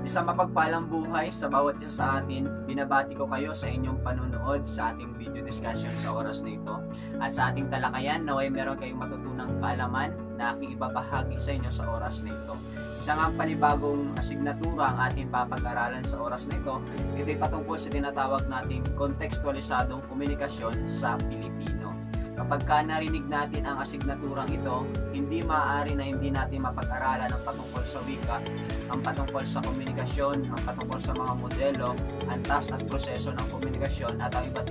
Isang mapagpalang buhay sa bawat isa sa atin. Binabati ko kayo sa inyong panunood sa ating video discussion sa oras na ito. At sa ating talakayan, naway meron kayong matutunang kaalaman na aking ibabahagi sa inyo sa oras na ito. Isang ang panibagong asignatura ang ating papag-aralan sa oras na ito. Ito'y patungkol sa tinatawag nating kontekstualisadong komunikasyon sa Pilipino. Kapag ka narinig natin ang asignaturang ito, hindi maaari na hindi natin mapag-aralan ang patungkol sa wika, ang patungkol sa komunikasyon, ang patungkol sa mga modelo, antas at proseso ng komunikasyon at ang iba't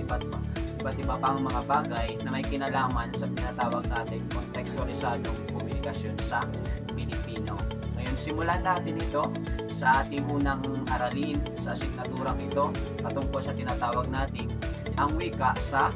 iba pang mga bagay na may kinalaman sa tinatawag natin kontekstualisadong komunikasyon sa Pilipino. Ngayon, simulan natin ito sa ating unang aralin sa asignaturang ito patungkol sa tinatawag nating ang wika sa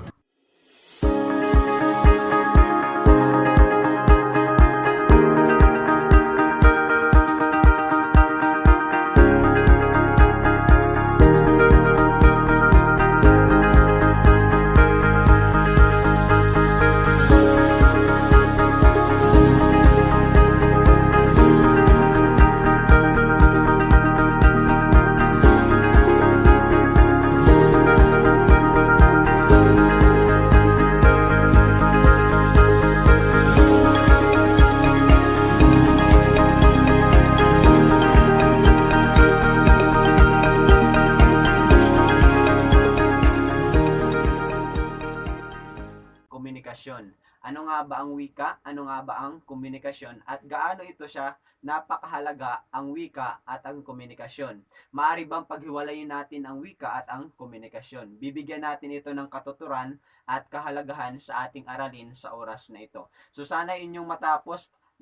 komunikasyon. Ano nga ba ang wika? Ano nga ba ang komunikasyon? At gaano ito siya napakahalaga ang wika at ang komunikasyon? Maaari bang paghiwalayin natin ang wika at ang komunikasyon? Bibigyan natin ito ng katuturan at kahalagahan sa ating aralin sa oras na ito. So sana inyong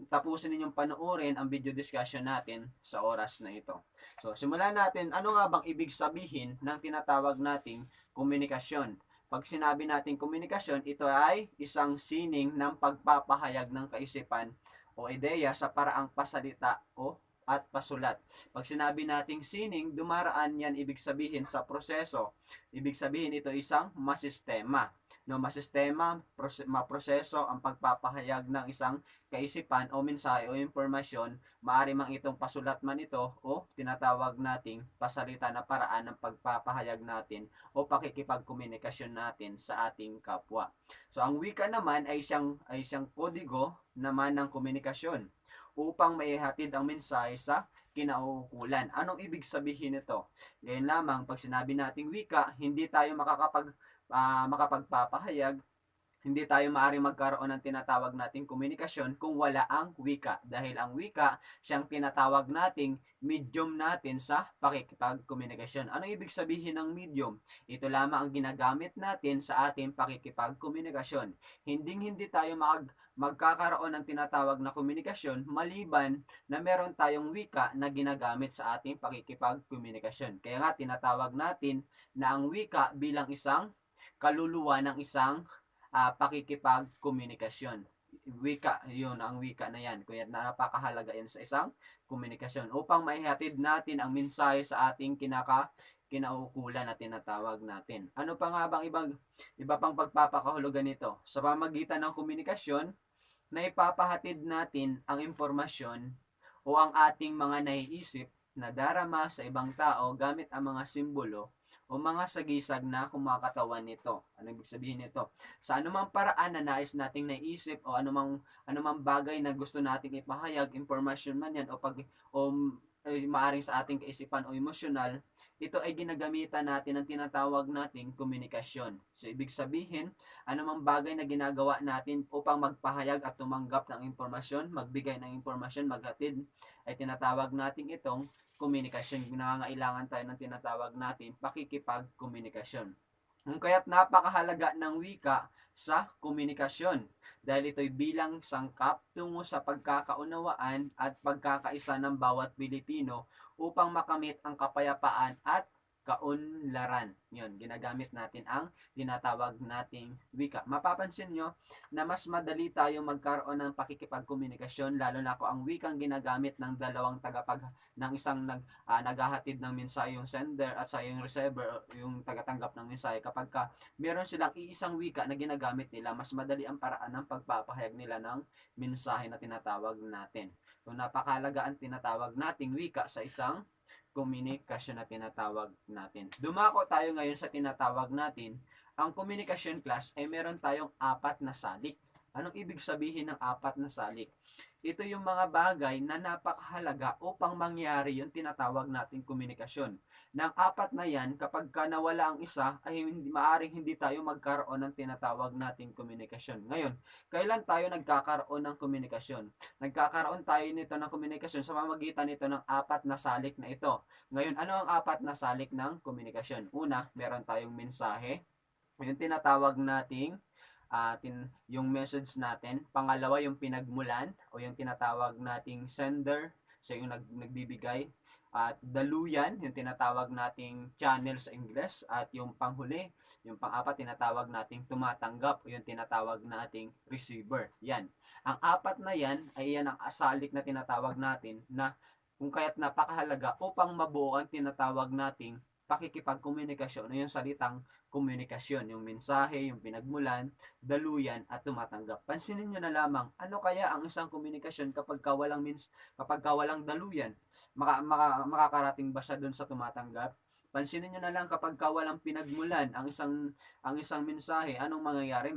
tapusin ninyong panoorin ang video discussion natin sa oras na ito. So simulan natin, ano nga bang ibig sabihin ng tinatawag nating komunikasyon? Pag sinabi natin komunikasyon, ito ay isang sining ng pagpapahayag ng kaisipan o ideya sa paraang pasalita o at pasulat. Pag sinabi nating sining, dumaraan yan ibig sabihin sa proseso. Ibig sabihin ito isang masistema. No, masistema, maproseso ang pagpapahayag ng isang kaisipan o mensahe o impormasyon, maaari mang itong pasulat man ito o tinatawag nating pasalita na paraan ng pagpapahayag natin o pakikipagkomunikasyon natin sa ating kapwa. So ang wika naman ay siyang kodigo naman ng komunikasyon upang maihatid ang mensahe sa kinauukulan. Anong ibig sabihin nito? Ngayon lamang, pag sinabi nating wika, hindi tayo makapagpapahayag, hindi tayo maaaring magkaroon ng tinatawag nating komunikasyon kung wala ang wika. Dahil ang wika, siyang tinatawag nating medium natin sa pakikipagkomunikasyon. Ano ibig sabihin ng medium? Ito lamang ang ginagamit natin sa ating pakikipagkomunikasyon. Hindi tayo magkakaroon ng tinatawag na komunikasyon maliban na meron tayong wika na ginagamit sa ating pakikipagkomunikasyon. Kaya nga tinatawag natin na ang wika bilang isang kaluluwa ng isang pakikipagkomunikasyon. Wika, yun ang wika na yan. Kaya napakahalaga yan sa isang komunikasyon upang maihatid natin ang mensahe sa ating kinaukulan na tinatawag natin. Ano pa nga bang iba pang pagpapakahulugan nito? Sa pamagitan ng komunikasyon, na ipapahatid natin ang impormasyon o ang ating mga naiisip na darama sa ibang tao gamit ang mga simbolo o mga sagisag na kumakatawan nito. Ano ibig sabihin nito? Sa anumang paraan na nais nating naisip o anumang bagay na gusto nating ipahayag, impormasyon man yan o maaring sa ating kaisipan o emosyonal, ito ay ginagamitan natin ng tinatawag nating komunikasyon. So ibig sabihin, anumang bagay na ginagawa natin upang magpahayag at tumanggap ng impormasyon, magbigay ng impormasyon, maghatid, ay tinatawag natin itong komunikasyon. Nangangailangan tayo ng tinatawag natin pakikipagkomunikasyon. Kaya't napakahalaga ng wika sa komunikasyon dahil ito'y bilang sangkap tungo sa pagkakaunawaan at pagkakaisa ng bawat Pilipino upang makamit ang kapayapaan at kaunlaran. Yun, ginagamit natin ang tinatawag nating wika. Mapapansin nyo na mas madali tayo magkaroon ng pakikipagkomunikasyon lalo na kung ang wikang ginagamit ng dalawang ng isang naghahatid ng mensahe, yung sender at sa yung receiver, yung tagatanggap ng mensahe. Kapag meron silang iisang wika na ginagamit nila, mas madali ang paraan ng pagpapahayag nila ng mensahe na tinatawag natin. Kung napakahalaga ang tinatawag nating wika sa isang komunikasyon na tinatawag natin. Dumako tayo ngayon sa tinatawag natin, ang communication class ay meron tayong 4 na salik. Anong ibig sabihin ng 4 na salik? Ito yung mga bagay na napakahalaga upang mangyari yung tinatawag nating komunikasyon. Ng 4 na yan, kapag ka nawala ang isa, ay maaring hindi tayo magkaroon ng tinatawag nating komunikasyon. Ngayon, kailan tayo nagkakaroon ng komunikasyon? Nagkakaroon tayo nito ng komunikasyon sa pamamagitan nito ng 4 na salik na ito. Ngayon, ano ang 4 na salik ng komunikasyon? Una, meron tayong mensahe, yung tinatawag nating yung message natin. Pangalawa, yung pinagmulan o yung tinatawag nating sender, siya yung nagbibigay. At daluyan, yung tinatawag nating channel sa Ingles. At yung panghuli, yung pang-apat, tinatawag nating tumatanggap o yung tinatawag nating receiver. Yan. Ang 4 na yan ay yan ang asalik na tinatawag natin na kung kaya't napakahalaga upang mabuo ang tinatawag nating pakikipagkomunikasyon o yung salitang komunikasyon, yung mensahe, yung pinagmulan, daluyan at tumatanggap. Pansinin nyo na lamang, ano kaya ang isang komunikasyon kapag walang daluyan? Makakarating ba siya doon sa tumatanggap? Pansinin nyo na lang kapag walang pinagmulan ang isang mensahe, anong mangyayari?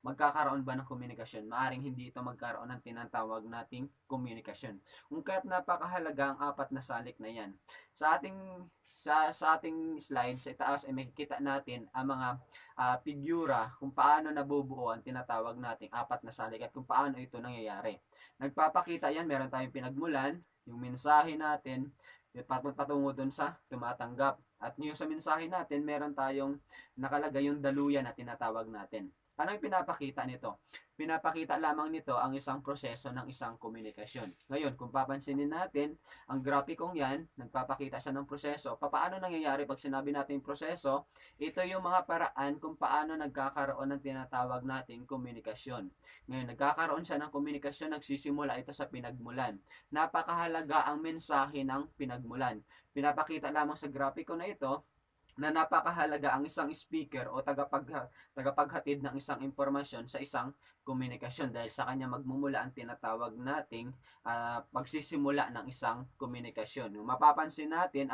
Magkakaroon ba ng komunikasyon? Maaring hindi ito magkaroon ng tinatawag nating komunikasyon. Kung kaya't napakahalaga ang 4 na salik na yan. Sa ating slide sa itaas ay makikita natin ang mga figura kung paano nabubuo ang tinatawag nating 4 na salik at kung paano ito nangyayari. Nagpapakita yan, meron tayong pinagmulan, yung mensahe natin, patungo dun sa tumatanggap. At yung sa mensahe natin, meron tayong nakalagay yung daluyan na tinatawag natin. Ano yung pinapakita nito? Pinapakita lamang nito ang isang proseso ng isang komunikasyon. Ngayon, kung papansinin natin, ang grafikong yan, nagpapakita siya ng proseso. Paano nangyayari pag sinabi natin proseso? Ito yung mga paraan kung paano nagkakaroon ng tinatawag nating komunikasyon. Ngayon, nagkakaroon siya ng komunikasyon, nagsisimula ito sa pinagmulan. Napakahalaga ang mensahe ng pinagmulan. Pinapakita lamang sa grapiko na ito na napakahalaga ang isang speaker o tagapaghatid ng isang impormasyon sa isang komunikasyon dahil sa kanya magmumula ang tinatawag nating pagsisimula ng isang komunikasyon. Mapapansin natin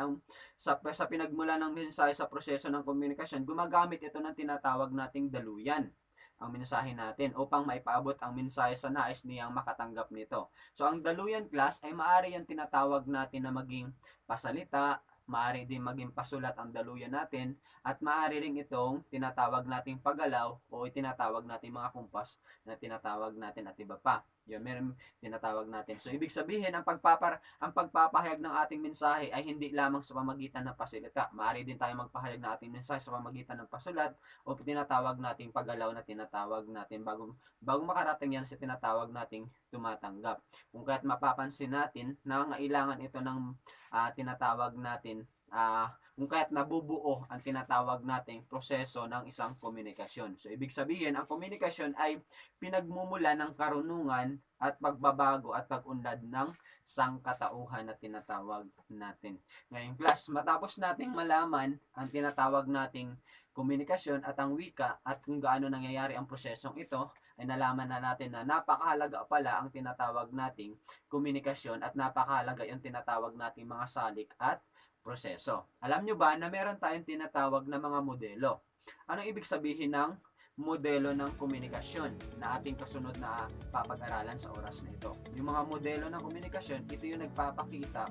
sa pinagmula ng mensahe sa proseso ng komunikasyon, gumagamit ito ng tinatawag nating daluyan ang mensahe natin upang maipaabot ang mensahe sa nais niyang makatanggap nito. So ang daluyan class ay maaari yan tinatawag natin na maging pasalita, maaari din maging pasulat ang daluyan natin at maaari rin itong tinatawag nating paggalaw o tinatawag nating mga kumpas na tinatawag natin at iba pa. Yun, meron tinatawag natin. So, ibig sabihin, ang pagpapahayag ng ating mensahe ay hindi lamang sa pamagitan ng pasilita. Maaari din tayo magpahayag ng ating mensahe sa pamagitan ng pasulat o tinatawag nating paggalaw na tinatawag natin bago makarating yan sa tinatawag nating tumatanggap. Kung kaya't mapapansin natin na ngailangan ito ng tinatawag natin kung kaya't nabubuo ang tinatawag nating proseso ng isang komunikasyon. So, ibig sabihin, ang komunikasyon ay pinagmumula ng karunungan at pagbabago at pag-unlad ng sangkatauhan na tinatawag natin. Ngayon, class, matapos nating malaman ang tinatawag nating komunikasyon at ang wika at kung gaano nangyayari ang prosesong ito, ay nalaman na natin na napakahalaga pala ang tinatawag nating komunikasyon at napakahalaga yung tinatawag nating mga salik at proseso. Alam nyo ba na meron tayong tinatawag na mga modelo? Anong ibig sabihin ng modelo ng komunikasyon na ating kasunod na papag-aralan sa oras na ito? Yung mga modelo ng komunikasyon, ito yung nagpapakita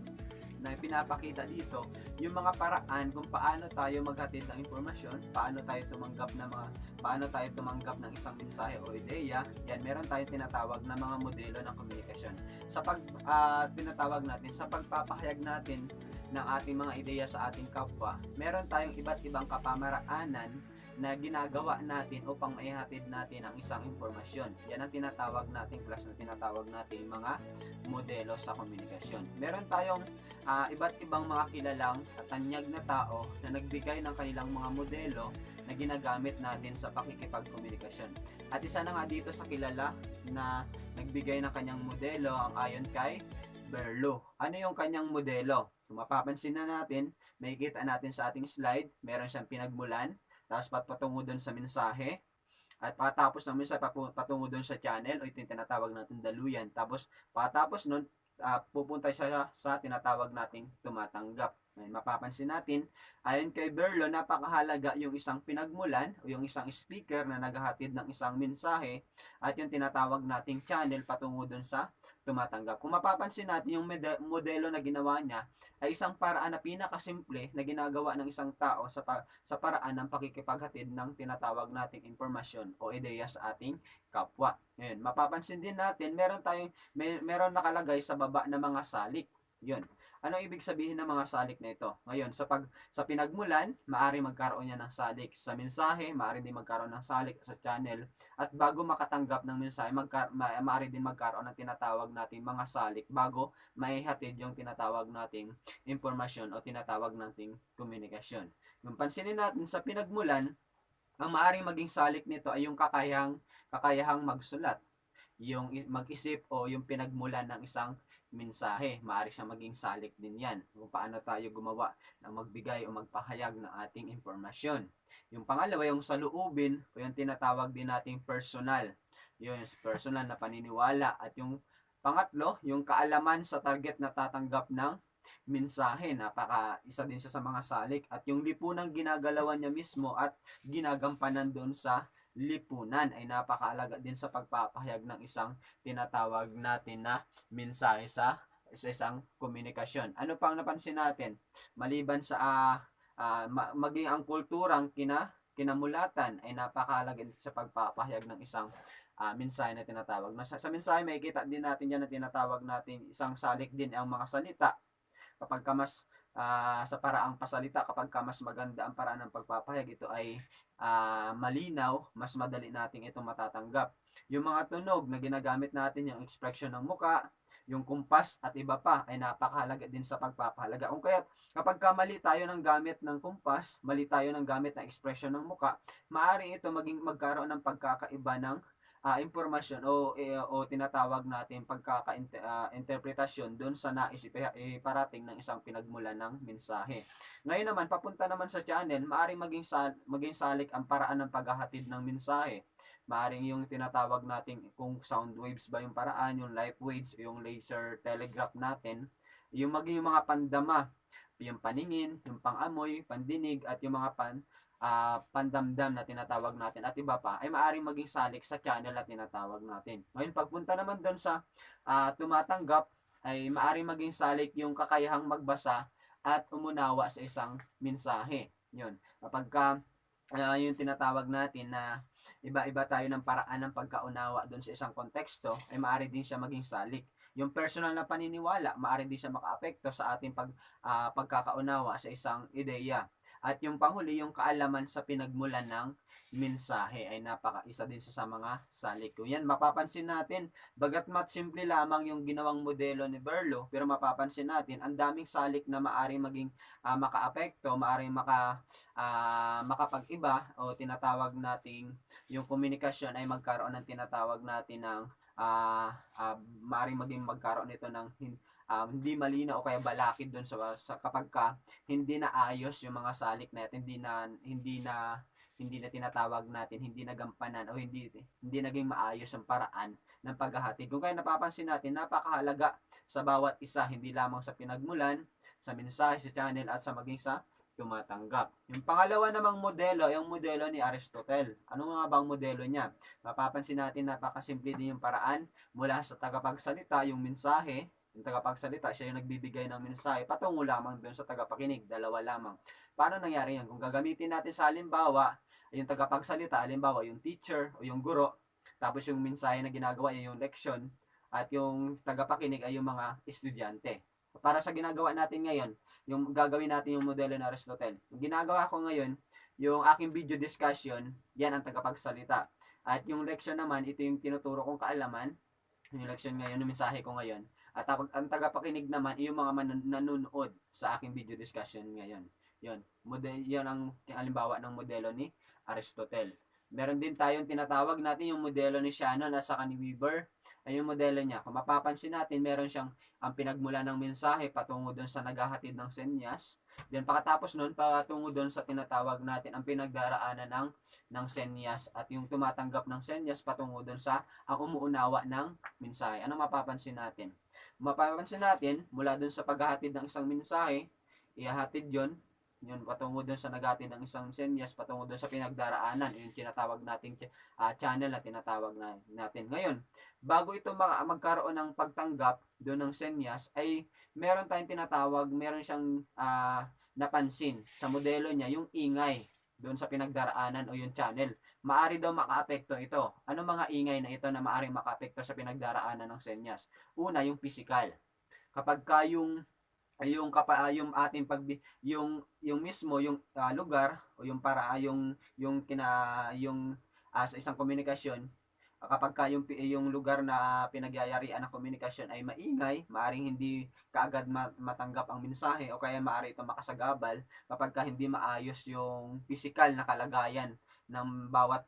na pinapakita dito yung mga paraan kung paano tayo maghatid ng impormasyon, paano tayo tumanggap ng isang mensahe o ideya. Yan, meron tayong tinatawag na mga modelo ng komunikasyon. Sa tinatawag natin sa pagpapahayag natin ng ating mga ideya sa ating kapwa, meron tayong iba't ibang kapamaraanan na ginagawa natin upang maihatid natin ang isang impormasyon. Yan ang tinatawag natin, class na tinatawag natin mga modelo sa komunikasyon. Meron tayong iba't ibang mga kilalang at tanyag na tao na nagbigay ng kanilang mga modelo na ginagamit natin sa pakikipagkomunikasyon. At isa na nga dito sa kilala na nagbigay ng kanyang modelo ang ayon kay Berlo. Ano yung kanyang modelo? Kung mapapansin na natin, makikita natin sa ating slide, meron siyang pinagmulan, tapos patungo doon sa mensahe, at patapos ng mensahe patungo doon sa channel o ito yung tinatawag natin daluyan. Tapos patapos nun, pupunta siya sa tinatawag nating tumatanggap. Ngayon, mapapansin natin, ayon kay Berlo, napakahalaga yung isang pinagmulan o yung isang speaker na naghahatid ng isang mensahe at yung tinatawag nating channel patungo dun sa tumatanggap. Kung mapapansin natin, yung modelo na ginawa niya ay isang paraan na pinakasimple na ginagawa ng isang tao sa paraan ng pakikipaghatid ng tinatawag nating impormasyon o ideya sa ating kapwa. Ngayon, mapapansin din natin, meron nakalagay sa baba na mga salik. Yun. Ano ibig sabihin ng mga salik na ito? Ngayon, sa pinagmulan, maari magkaroon yan ng salik. Sa mensahe, maari din magkaroon ng salik sa channel. At bago makatanggap ng mensahe, maari din magkaroon ng tinatawag nating mga salik bago maihatid yung tinatawag nating impormasyon o tinatawag nating komunikasyon. Kung pansinin natin sa pinagmulan, ang maaaring maging salik nito ay yung kakayahang magsulat, yung mag-isip o yung pinagmulan ng isang mensahe. Maaari siyang maging salik din yan kung paano tayo gumawa ng magbigay o magpahayag ng ating impormasyon. Yung pangalawa, yung saluubin o yung tinatawag din nating personal. Yung personal na paniniwala. At yung pangatlo, yung kaalaman sa target na tatanggap ng mensahe. Isa din siya sa mga salik. At yung lipunang ginagalawan niya mismo at ginagampanan doon sa lipunan ay napakahalaga din sa pagpapahayag ng isang tinatawag natin na mensahe sa isang komunikasyon. Ano pang napansin natin? Maliban sa maging ang kulturang kinamulatan ay napakahalaga din sa pagpapahayag ng isang mensahe na tinatawag. Sa mensahe may kita din natin yan na tinatawag natin isang salik din ang mga salita. Kapag ka mas sa paraang pasalita, kapag ka mas maganda ang paraan ng pagpapahayag, ito ay malinaw, mas madali nating ito matatanggap. Yung mga tunog na ginagamit natin, yung expression ng muka, yung kumpas at iba pa ay napakahalaga din sa pagpapahalaga. Kung kaya kapag ka mali tayo ng gamit ng kumpas, mali tayo ng gamit ng expression ng muka, maaari ito magkaroon ng pagkakaiba ng impormasyon o tinatawag natin pagkaka-interpretasyon doon sa nais iparating ng isang pinagmulan ng mensahe. Ngayon naman, papunta naman sa channel, maaaring maging salik ang paraan ng paghahatid ng mensahe. Maaaring yung tinatawag natin kung sound waves ba yung paraan, yung light waves, yung laser telegraph natin, yung maging yung mga pandama, yung paningin, yung pangamoy, pandinig, at yung mga pandamdam na tinatawag natin at iba pa ay maaaring maging salik sa channel na tinatawag natin. Ngayon, pagpunta naman doon sa tumatanggap ay maaaring maging salik yung kakayahang magbasa at umunawa sa isang mensahe. Yun. Kapag yung tinatawag natin na iba-iba tayo ng paraan ng pagkaunawa doon sa isang konteksto, ay maaari din siya maging salik. Yung personal na paniniwala, maaari din siya makaapekto sa ating pagkakaunawa sa isang ideya. At yung panghuli, yung kaalaman sa pinagmulan ng mensahe ay isa din sa mga salik. Yan, mapapansin natin, bagatmat simple lamang yung ginawang modelo ni Berlo, pero mapapansin natin, ang daming salik na maaring maging makaapekto, maaring makapag-iba o tinatawag nating yung komunikasyon ay magkaroon ng tinatawag natin ng maaring magkaroon ito ng hindi malinaw o kaya balakid doon sa kapag hindi na ayos yung mga salik natin, hindi na tinatawag natin, hindi nagampanan o hindi naging maayos ang paraan ng paghahatid. Kung kaya napapansin natin, napakahalaga sa bawat isa, hindi lamang sa pinagmulan, sa mensahe, sa channel at sa maging sa tumatanggap. Yung pangalawa namang modelo, yung modelo ni Aristotle. Ano nga bang modelo niya? Mapapansin natin, napakasimple din yung paraan mula sa tagapagsalita, yung mensahe. Yung tagapagsalita, siya yung nagbibigay ng mensahe patungo lamang doon sa tagapakinig, dalawa lamang. Paano nangyari yan? Kung gagamitin natin sa halimbawa, yung tagapagsalita, halimbawa yung teacher o yung guro, tapos yung mensahe na ginagawa yung leksyon, at yung tagapakinig ay yung mga estudyante. Para sa ginagawa natin ngayon, yung gagawin natin yung modelo ng Aristotle. Yung ginagawa ko ngayon, yung aking video discussion, yan ang tagapagsalita. At yung leksyon naman, ito yung tinuturo kong kaalaman, yung leksyon ngayon, yung mensahe ko ngayon. At ang tagapakinig naman, yung mga nanonood sa aking video discussion ngayon. Yun ang halimbawa ng modelo ni Aristotle. Meron din tayong tinatawag natin yung modelo ni Shannon at saka ni Weber. Ay yung modelo niya. Kung mapapansin natin, meron siyang ang pinagmula ng mensahe patungo doon sa naghahatid ng senyas. Then pagkatapos noon, patungo doon sa tinatawag natin ang pinagdaraanan ng senyas at yung tumatanggap ng senyas patungo doon sa ang umuunawa ng mensahe. Ano mapapansin natin? Mapapansin natin, mula dun sa paghahatid ng isang mensahe, ihahatid yun patungo dun sa naghatid ng isang senyas, patungo dun sa pinagdaraanan, yung tinatawag nating channel na tinatawag natin. Ngayon, bago ito magkaroon ng pagtanggap dun ng senyas, ay meron siyang napansin sa modelo niya, yung ingay doon sa pinagdaraanan o yung channel. Maari daw makaapekto ito. Ano mga ingay na ito na maaring makaapekto sa pinagdaraanan ng senyas? Una, yung physical. Kapag yung ating yung mismo yung lugar o yung para sa isang komunikasyon, kapag yung lugar na pinagyayarian ng komunikasyon ay maingay, maaring hindi kaagad matanggap ang mensahe o kaya maaari ito makasagabal kapag hindi maayos yung physical na kalagayan ng bawat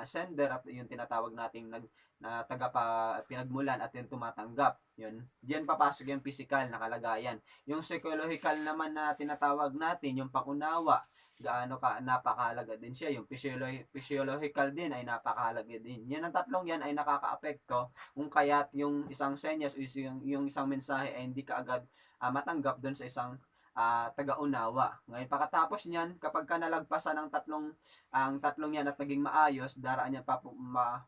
sender at yung tinatawag nating na pinagmulan at yung tumatanggap. Yun. Diyan papasok yung physical na kalagayan. Yung psychological naman na tinatawag natin, yung pangunawa, gaano ka napakahalaga din siya. Yung physiological din ay napakahalaga din. Yan ang tatlong yan ay nakakaapekto kung kaya't yung isang senyas o yung isang mensahe ay hindi kaagad matanggap doon sa isang taga-unawa. Ngayon, pagkatapos niyan, kapag ka nalagpasan ang tatlong yan at naging maayos, daraan yan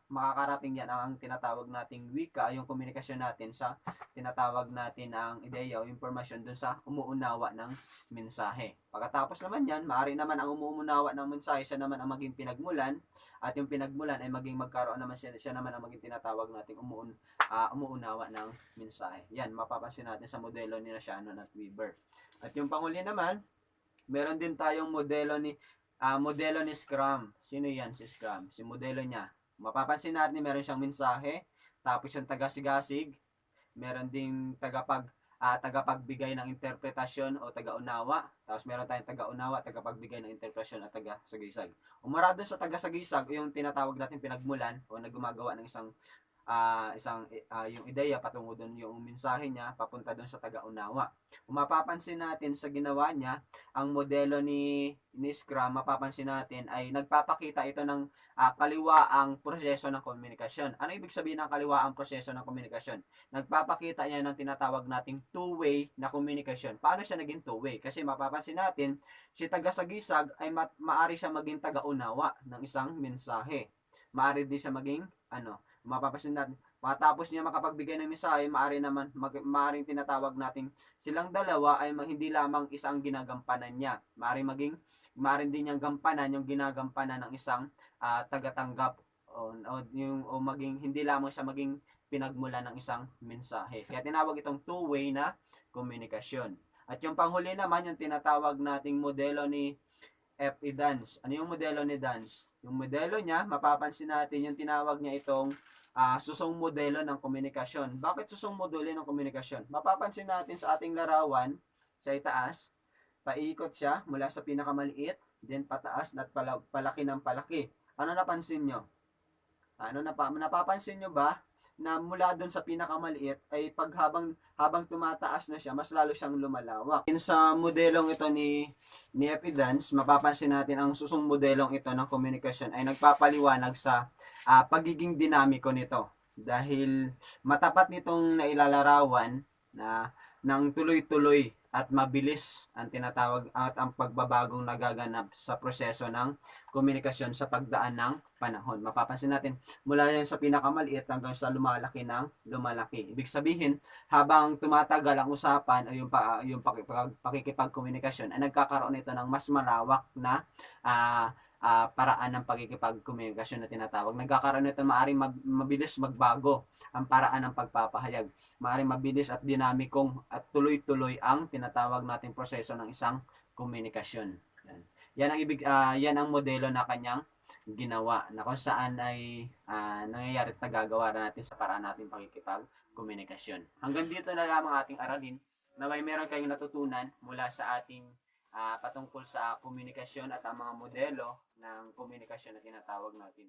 makakarating yan ang tinatawag nating wika, yung komunikasyon natin sa tinatawag natin ang ideya o impormasyon dun sa umuunawa ng mensahe. Pagkatapos naman yan, maaari naman ang umuunawa ng mensahe, siya naman ang maging pinagmulan, at yung pinagmulan ay maging magkaroon naman siya naman ang maging tinatawag nating umuunawa ng mensahe. Yan, mapapansin natin sa modelo ni Shannon at Weber. At yung panghuli naman, meron din tayong modelo ni Scrum. Sino yan si Scrum? Si modelo niya. Mapapansin natin meron siyang mensahe, tapos yung tagasigasig, meron ding tagapagbigay ng interpretasyon o tagaunawa. Tapos meron tayong tagaunawa, tagapagbigay ng interpretasyon at tagasagisag. Umarado sa tagasagisag, yung tinatawag natin pinagmulan o nagumagawa ng yung ideya patungo doon yung mensahe niya papunta doon sa taga-unawa. Kung mapapansin natin sa ginawa niya, ang modelo ni Scrum, mapapansin natin ay nagpapakita ito ng kaliwaang proseso ng komunikasyon. Ano ibig sabihin ng kaliwaang proseso ng komunikasyon? Nagpapakita niya ng tinatawag nating two-way na komunikasyon. Paano siya naging two-way? Kasi mapapansin natin, si tagasagisag ay maari siya maging taga-unawa ng isang mensahe. Maari din siya maging mapapansin natin, matapos niya makapagbigay ng mensahe, maaring tinatawag nating silang dalawa ay hindi lamang isang ginagampanan niya. Maaring din niyang gampanan yung ginagampanan ng isang tagatanggap o maging hindi lamang siya maging pinagmula ng isang mensahe. Kaya tinawag itong two-way na komunikasyon. At yung panghuli naman, yung tinatawag nating modelo ni F.E. Dance. Ano yung modelo ni Dance? Yung modelo niya, mapapansin natin yung tinawag niya itong susong modelo ng komunikasyon. Bakit susong modelo ng komunikasyon? Mapapansin natin sa ating larawan, sa itaas, paikot siya mula sa pinakamaliit, then pataas at palaki ng palaki. Ano napansin nyo? Napapansin nyo ba na mula doon sa pinakamaliit ay habang tumataas na siya, mas lalo siyang lumalawak. Sa modelong ito ni Epidance, mapapansin natin ang susong modelong ito ng komunikasyon ay nagpapaliwanag sa pagiging dinamiko nito. Dahil matapat nitong nailalarawan na ng tuloy-tuloy at mabilis ang tinatawag at ang pagbabagong nagaganap sa proseso ng komunikasyon sa pagdaan ng panahon. Mapapansin natin mula yan sa pinakamaliit hanggang sa lumalaki ng lumalaki. Ibig sabihin, habang tumatagal ang usapan o yung pakikipagkomunikasyon ay nagkakaroon ito ng mas malawak na paraan ng pakikipagkomunikasyon na tinatawag. Nagkakaroon nito maaring mabilis magbago ang paraan ng pagpapahayag. Maaring mabilis at dinamikong at tuloy-tuloy ang tinatawag nating proseso ng isang komunikasyon. Yan ang modelo na kanyang ginawa na kung saan ay nangyayari at nagagawa natin sa paraan natin pakikipagkomunikasyon. Hanggang dito na lamang ating aralin na may meron kayong natutunan mula sa ating patungkol sa komunikasyon at ang mga modelo ng komunikasyon na tinatawag natin.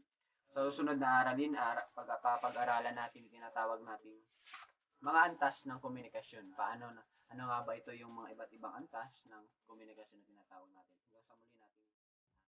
Sa susunod na aralin, pag-aralan natin yung tinatawag natin mga antas ng komunikasyon. Ano nga ba ito yung mga iba't ibang antas ng komunikasyon na tinatawag natin?